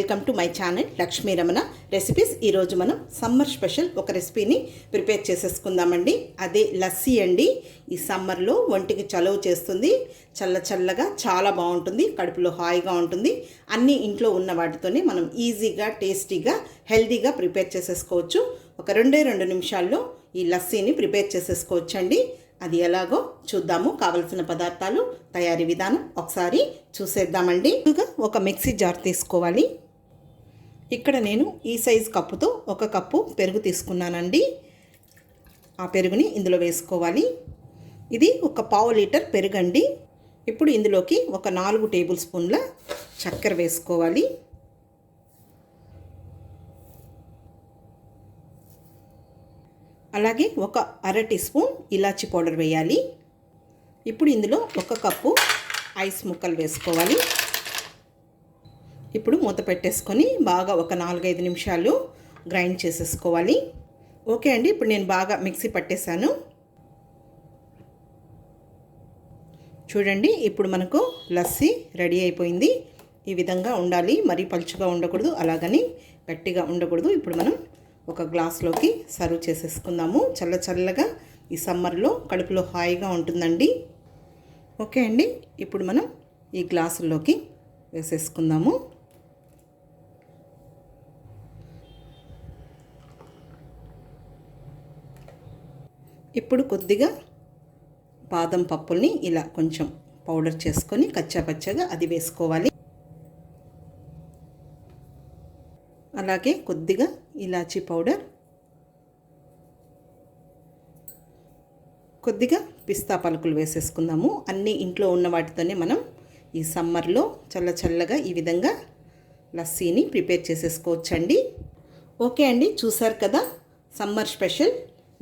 Welcome to my channel Lakshmi Ramana recipes. ఈరోజు మనం summer special ఒక రెసిపీని ప్రిపేర్ చేసేసుకుందామండి. అదే లస్సీ అండి. ఈ సమ్మర్లో ఒంటికి చలువ చేస్తుంది, చల్లగా చాలా బాగుంటుంది, కడుపులో హాయిగా ఉంటుంది. అన్నీ ఇంట్లో ఉన్న వాటితోనే మనం ఈజీగా, టేస్టీగా, హెల్తీగా ప్రిపేర్ చేసేసుకోవచ్చు. ఒక 2 నిమిషాల్లో ఈ లస్సీని ప్రిపేర్ చేసేసుకోవచ్చండి. అది ఎలాగో చూద్దాము. కావలసిన పదార్థాలు, తయారీ విధానం ఒకసారి చూసేద్దామండి. ముందుగా ఒక మిక్సీ జార్ తీసుకోవాలి. ఇక్కడ నేను ఈ సైజు కప్పుతో 1 కప్పు పెరుగు తీసుకున్నానండి. ఆ పెరుగుని ఇందులో వేసుకోవాలి. ఇది ఒక 1/2 లీటర్ పెరుగండి. ఇప్పుడు ఇందులోకి ఒక 4 టేబుల్ స్పూన్ల చక్కెర వేసుకోవాలి. అలాగే ఒక 1/2 టీ స్పూన్ ఇలాచి పౌడర్ వేయాలి. ఇప్పుడు ఇందులో 1 కప్పు ఐస్ ముక్కలు వేసుకోవాలి. ఇప్పుడు మూత పెట్టేసుకొని బాగా ఒక 4-5 నిమిషాలు గ్రైండ్ చేసేసుకోవాలి. ఓకే అండి, ఇప్పుడు నేను బాగా మిక్సీ పట్టేశాను. చూడండి, ఇప్పుడు మనకు లస్సీ రెడీ అయిపోయింది. ఈ విధంగా ఉండాలి. మరీ పలుచగా ఉండకూడదు, అలాగని గట్టిగా ఉండకూడదు. ఇప్పుడు మనం ఒక గ్లాస్లోకి సర్వ్ చేసేసుకుందాము. చల్లగా ఈ సమ్మర్లో కడుపులో హాయిగా ఉంటుందండి. ఓకే అండి, ఇప్పుడు మనం ఈ గ్లాసుల్లోకి వేసేసుకుందాము. ఇప్పుడు కొద్దిగా బాదం పప్పుల్ని ఇలా కొంచెం పౌడర్ చేసుకొని కచ్చాపచ్చగా అది వేసుకోవాలి. అలాగే కొద్దిగా ఇలాచీ పౌడర్, కొద్దిగా పిస్తా పలుకులు వేసేసుకుందాము. అన్నీ ఇంట్లో ఉన్న వాటితోనే మనం ఈ సమ్మర్లో చల్లగా ఈ విధంగా లస్సీని ప్రిపేర్ చేసేసుకోవచ్చండి. ఓకే అండి, చూసారు కదా సమ్మర్ స్పెషల్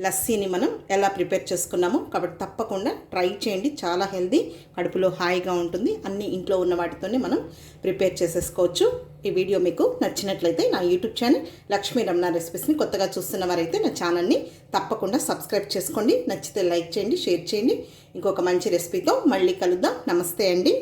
లస్సీని మనం ఎలా ప్రిపేర్ చేసుకున్నామో. కాబట్టి తప్పకుండా ట్రై చేయండి. చాలా హెల్దీ, కడుపులో హాయిగా ఉంటుంది. అన్నీ ఇంట్లో ఉన్న వాటితోనే మనం ప్రిపేర్ చేసేసుకోవచ్చు. ఈ వీడియో మీకు నచ్చినట్లయితే నా యూట్యూబ్ ఛానల్ లక్ష్మీ రమణ రెసిపీస్ని కొత్తగా చూస్తున్న వారైతే నా ఛానల్ని తప్పకుండా సబ్స్క్రైబ్ చేసుకోండి. నచ్చితే లైక్ చేయండి, షేర్ చేయండి. ఇంకొక మంచి రెసిపీతో మళ్ళీ కలుద్దాం. నమస్తే అండి.